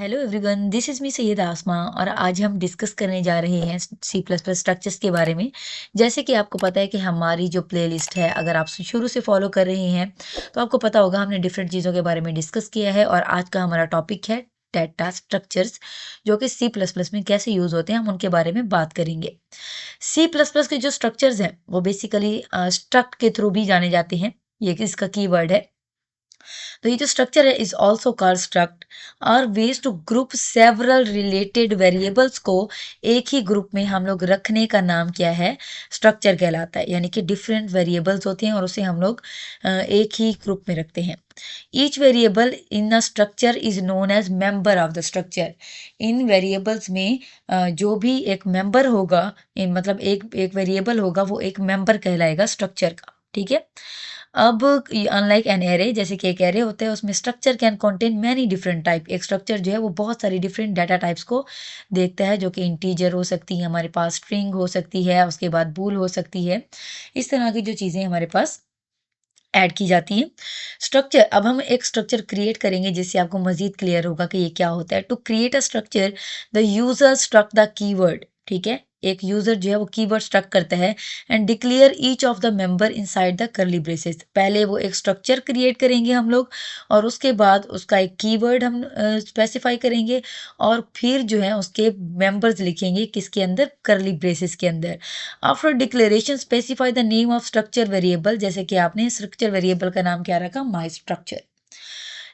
Hello everyone, this is me Syed Asma और आज हम डिस्कस करने जा रहे हैं सी प्लस प्लस स्ट्रक्चर्स के बारे में। जैसे कि आपको पता है कि हमारी जो प्लेलिस्ट है, अगर आप शुरू से फॉलो कर रहे हैं तो आपको पता होगा हमने डिफरेंट चीज़ों के बारे में डिस्कस किया है। और आज का हमारा टॉपिक है डेटा स्ट्रक्चर्स, जो कि सी प्लस प्लस में कैसे यूज़ होते हैं, हम उनके बारे में बात करेंगे। सी प्लस प्लस के जो स्ट्रक्चर्स हैं वो बेसिकली स्ट्रक्ट के थ्रू भी जाने जाते हैं। ये इसका कीवर्ड है। तो ये जो स्ट्रक्चर है इज ऑल्सो कॉल्ड स्ट्रक्ट और ways to group several related variables को एक ही ग्रुप में हम लोग रखने का नाम क्या है, स्ट्रक्चर कहलाता है। यानी कि डिफरेंट वेरिएबल्स होते हैं और उसे हम लोग एक ही ग्रुप में रखते हैं। Each variable in a structure is known as member of the structure. इन वेरिएबल्स में जो भी एक मेंबर होगा, मतलब एक वेरिएबल होगा, वो एक मेंबर कहलाएगा स्ट्रक्चर का। ठीक है। अब अनलाइक एन एरे, जैसे कि एक एरे होता है उसमें structure can contain many different type. एक स्ट्रक्चर जो है वो बहुत सारी डिफरेंट डाटा टाइप्स को देखता है, जो कि इंटीजर हो सकती है, हमारे पास स्ट्रिंग हो सकती है, उसके बाद बूल हो सकती है। इस तरह की जो चीज़ें हमारे पास ऐड की जाती हैं। स्ट्रक्चर, अब हम एक स्ट्रक्चर क्रिएट करेंगे जिससे आपको मजीद क्लियर होगा कि ये क्या होता है। To create a structure the user struct the keyword. ठीक है। एक यूजर जो है वो कीवर्ड स्ट्रक करता है and declare each of the member inside the curly braces. पहले वो एक स्ट्रक्चर क्रिएट करेंगे हम लोग और उसके बाद उसका एक कीवर्ड हम स्पेसिफाई करेंगे और फिर जो है उसके मेंबर्स लिखेंगे किसके अंदर, कर्ली ब्रेसेस के अंदर। After declaration specify the name of structure variable. जैसे कि आपने स्ट्रक्चर वेरिएबल का नाम क्या रखा, माई स्ट्रक्चर।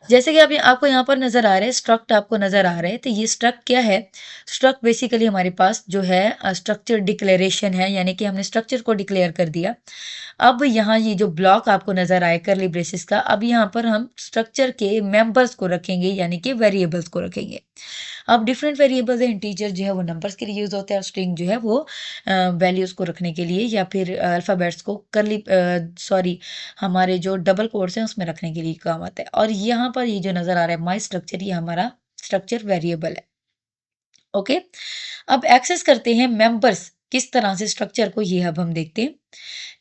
जैसे कि आपको यहाँ पर नजर आ रहा है, स्ट्रक्ट आपको नजर आ रहा है, तो ये स्ट्रक्ट क्या है। स्ट्रक्ट बेसिकली हमारे पास जो है स्ट्रक्चर डिक्लेरेशन है, यानी कि हमने स्ट्रक्चर को डिक्लेयर कर दिया। अब यहाँ ये जो ब्लॉक आपको नजर आए कर्ली ब्रेसेस का, अब यहाँ पर हम स्ट्रक्चर के मेंबर्स को रखेंगे, यानी कि वेरिएबल्स को रखेंगे। अब डिफरेंट वेरिएबल्स है, इंटीजर जो है वो नंबर्स के लिए यूज होता है और स्ट्रिंग जो है वो वैल्यूज को रखने के लिए, या फिर अल्फाबेट्स को हमारे जो डबल कोड्स हैं उसमें रखने के लिए काम आता है। और यहाँ पर ये जो नजर आ रहा है माई स्ट्रक्चर, ये हमारा स्ट्रक्चर वेरिएबल है। ओके। अब एक्सेस करते हैं मेंबर्स किस तरह से स्ट्रक्चर को, ये अब हम देखते हैं।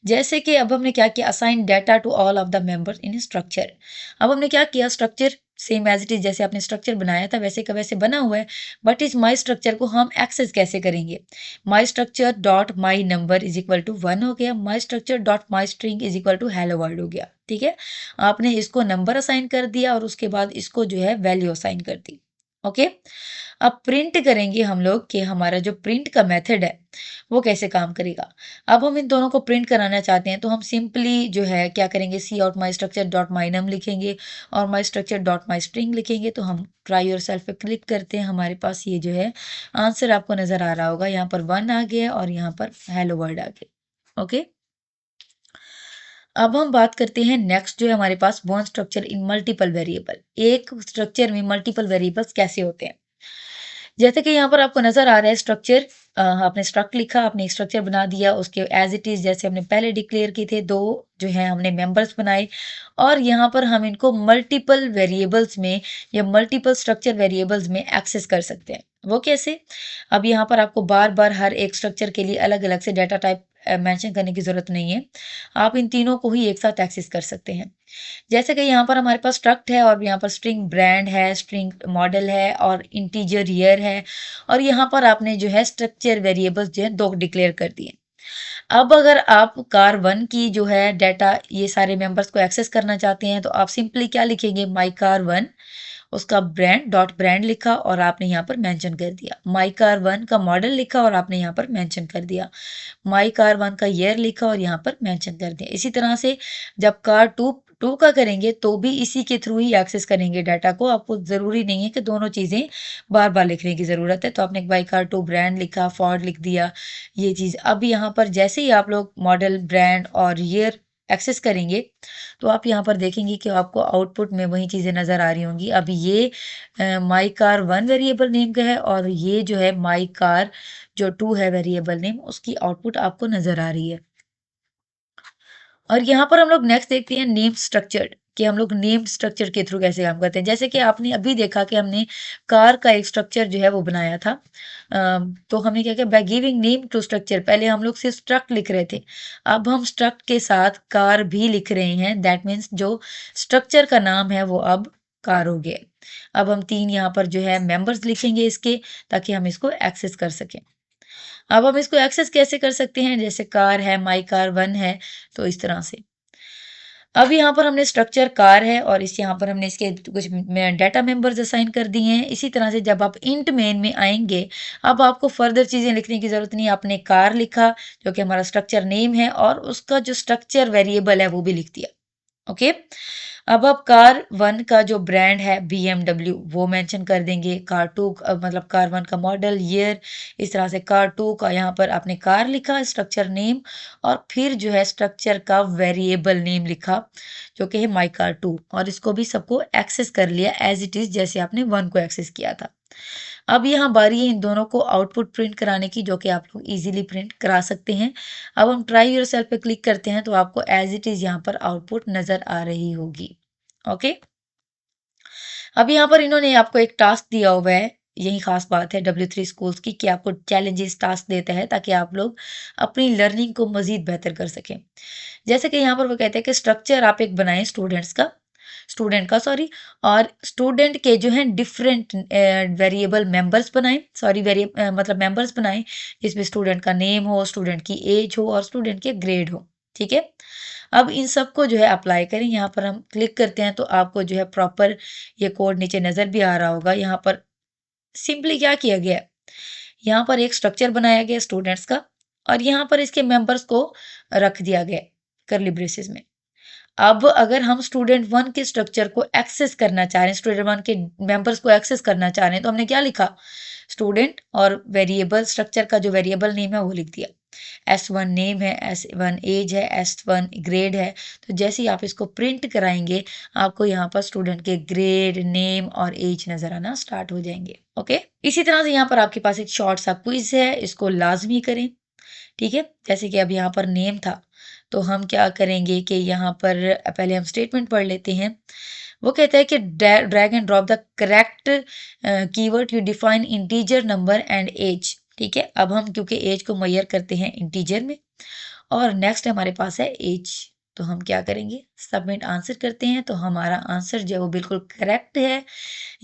जैसे कि अब हमने क्या किया, assign data to all of the members in structure. अब हमने क्या किया, structure same as it is, जैसे आपने स्ट्रक्चर बनाया था वैसे का वैसे बना हुआ है, बट इस माई स्ट्रक्चर को हम एक्सेस कैसे करेंगे। My structure dot my number is equal to 1 हो गया, my structure dot my string is equal to hello world हो गया। ठीक है। आपने इसको नंबर असाइन कर दिया और उसके बाद इसको जो है वैल्यू असाइन कर दी। ओके। अब प्रिंट करेंगे हम लोग कि हमारा जो प्रिंट का मेथड है वो कैसे काम करेगा। अब हम इन दोनों को प्रिंट कराना चाहते हैं तो हम सिंपली जो है क्या करेंगे, C out my structure dot my num लिखेंगे और my structure dot my string लिखेंगे। तो हम ट्राई योर सेल्फ पे क्लिक करते हैं, हमारे पास ये जो है आंसर आपको नजर आ रहा होगा। यहाँ पर 1 आ गया और यहाँ पर हेलो वर्ड आ गया। ओके। अब हम बात करते हैं नेक्स्ट, जो है हमारे पास one structure in multiple variable. एक स्ट्रक्चर में मल्टीपल वेरिएबल्स कैसे होते हैं। जैसे कि यहाँ पर आपको नजर आ रहा है स्ट्रक्चर, आपने स्ट्रक्ट लिखा, आपने एक स्ट्रक्चर बना दिया, उसके एज इट इज जैसे हमने पहले डिक्लेयर किए थे, दो जो है हमने मेंबर्स बनाए और यहाँ पर हम इनको मल्टीपल वेरिएबल्स में या मल्टीपल स्ट्रक्चर वेरिएबल्स में एक्सेस कर सकते हैं। वो कैसे, अब यहाँ पर आपको बार बार हर एक स्ट्रक्चर के लिए अलग अलग से डाटा टाइप मेंशन करने की जरूरत नहीं है। आप इन तीनों को ही एक साथ एक्सेस कर सकते हैं। जैसे कि यहाँ पर हमारे पास स्ट्रक्ट है और यहाँ पर स्ट्रिंग ब्रांड है, स्ट्रिंग मॉडल है और इंटीजर ईयर है और यहाँ पर आपने जो है स्ट्रक्चर वेरिएबल्स जो है दो डिक्लेयर कर दिए। अब अगर आप कार 1 की जो है डाटा ये सारे मेंबर्स को एक्सेस करना चाहते हैं तो आप सिंपली क्या लिखेंगे, माई कार 1, उसका ब्रांड डॉट ब्रांड लिखा और आपने यहाँ पर मेंशन कर दिया। माई कार 1 का मॉडल लिखा और आपने यहाँ पर मेंशन कर दिया। माई कार 1 का ईयर लिखा और यहाँ पर मेंशन कर दिया। इसी तरह से जब कार 2 का करेंगे तो भी इसी के थ्रू ही एक्सेस करेंगे डाटा को। आपको जरूरी नहीं है कि दोनों चीजें बार बार लिखने की जरूरत है। तो आपने माई कार 2 ब्रांड लिखा, फॉर्ड लिख दिया, ये चीज। अब यहाँ पर जैसे ही आप लोग मॉडल, ब्रांड और ईयर एक्सेस करेंगे तो आप यहाँ पर देखेंगे कि आपको आउटपुट में वही चीजें नजर आ रही होंगी। अब ये माई कार 1 वेरिएबल नेम का है और ये जो है माई कार जो 2 है वेरिएबल नेम, उसकी आउटपुट आपको नजर आ रही है। और यहाँ पर हम लोग नेक्स्ट देखते हैं नेम स्ट्रक्चर्ड, कि हम लोग नेम स्ट्रक्चर के थ्रू कैसे काम करते हैं। जैसे कि आपने अभी देखा कि हमने कार का एक स्ट्रक्चर जो है वो बनाया था। तो हमने क्या किया, by giving name to structure, पहले हम लोग सिर्फ स्ट्रक्ट लिख रहे थे, अब हम स्ट्रक्ट के साथ कार भी लिख रहे हैं। दैट मीन्स जो स्ट्रक्चर का नाम है वो अब कार हो गया। अब हम 3 यहाँ पर जो है मेंबर्स लिखेंगे इसके, ताकि हम इसको एक्सेस कर सकें। अब हम इसको एक्सेस कैसे कर सकते हैं, जैसे कार है, माई कार 1 है, तो इस तरह से। अब यहाँ पर हमने स्ट्रक्चर कार है और इस यहाँ पर हमने इसके कुछ डाटा मेंबर्स असाइन कर दिए हैं। इसी तरह से जब आप इंट मेन में आएंगे, अब आपको फर्दर चीज़ें लिखने की ज़रूरत नहीं। आपने कार लिखा जो कि हमारा स्ट्रक्चर नेम है, और उसका जो स्ट्रक्चर वेरिएबल है वो भी लिख दिया। ओके। अब आप कार 1 का जो ब्रांड है BMW वो मेंशन कर देंगे। कार 2 मतलब कार 1 का मॉडल, ईयर, इस तरह से कार 2 का यहाँ पर आपने कार लिखा, स्ट्रक्चर नेम, और फिर जो है स्ट्रक्चर का वेरिएबल नेम लिखा जो कि है माई कार 2, और इसको भी सबको एक्सेस कर लिया एज इट इज जैसे आपने 1 को एक्सेस किया था। अब यहाँ बारी है इन दोनों को आउटपुट प्रिंट कराने की, जो कि आप लोग इजीली प्रिंट करा सकते हैं। अब हम ट्राई योरसेल्फ पे क्लिक करते हैं तो आपको एज इट इज यहाँ पर आउटपुट नजर आ रही होगी। ओके। अब यहाँ पर इन्होंने आपको एक टास्क दिया हुआ है। यही खास बात है W3 स्कूल्स की, कि आपको चैलेंजेस टास्क देता है ताकि आप लोग अपनी लर्निंग को मजीद बेहतर कर सकें। जैसे कि यहाँ पर वो कहते हैं कि स्ट्रक्चर आप एक बनाएं स्टूडेंट का सॉरी, और स्टूडेंट के जो है डिफरेंट वेरिएबल मेंबर्स बनाएं, सॉरी मतलब मेंबर्स बनाएं, जिसमें स्टूडेंट का नेम हो, स्टूडेंट की एज हो और स्टूडेंट के ग्रेड हो। ठीक है। अब इन सबको जो है अप्लाई करें। यहाँ पर हम क्लिक करते हैं तो आपको जो है प्रॉपर ये कोड नीचे नज़र भी आ रहा होगा। यहाँ पर सिंपली क्या किया गया, यहाँ पर एक स्ट्रक्चर बनाया गया स्टूडेंट्स का, और यहाँ पर इसके मेंबर्स को रख दिया गया करली ब्रेसेस में। अब अगर हम स्टूडेंट 1 के स्ट्रक्चर को एक्सेस करना चाह रहे हैं, स्टूडेंट 1 के मेंबर्स को एक्सेस करना चाह रहे हैं, तो हमने क्या लिखा, स्टूडेंट और वेरिएबल, स्ट्रक्चर का जो वेरिएबल नेम है वो लिख दिया। S1 नेम है, S1 एज है, S1 ग्रेड है। तो जैसे ही आप इसको प्रिंट कराएंगे, आपको यहाँ पर स्टूडेंट के ग्रेड, नेम और एज नजर आना स्टार्ट हो जाएंगे। ओके। इसी तरह से यहाँ पर आपके पास एक शॉर्ट सा क्विज है, इसको लाजमी करें। ठीक है। जैसे कि अब यहाँ पर नेम था, तो हम क्या करेंगे कि यहाँ पर पहले हम स्टेटमेंट पढ़ लेते हैं। वो कहता है कि drag and drop the correct keyword you define integer, number and age. ठीक है। अब हम क्योंकि एज को मेजर करते हैं इंटीजर में, और नेक्स्ट हमारे पास है एज, तो हम क्या करेंगे, सबमिट आंसर करते हैं। तो हमारा आंसर जो है वो बिल्कुल करेक्ट है।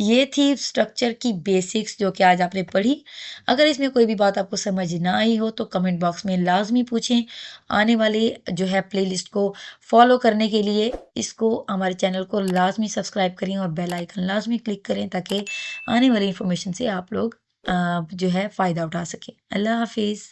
ये थी स्ट्रक्चर की बेसिक्स जो कि आज आपने पढ़ी। अगर इसमें कोई भी बात आपको समझ ना आई हो तो कमेंट बॉक्स में लाजमी पूछें। आने वाले जो है प्लेलिस्ट को फॉलो करने के लिए इसको, हमारे चैनल को लाजमी सब्सक्राइब करें और बेल आइकन लाजमी क्लिक करें, ताकि आने वाली इन्फॉर्मेशन से आप लोग जो है फ़ायदा उठा सकें। अल्लाह हाफिज़।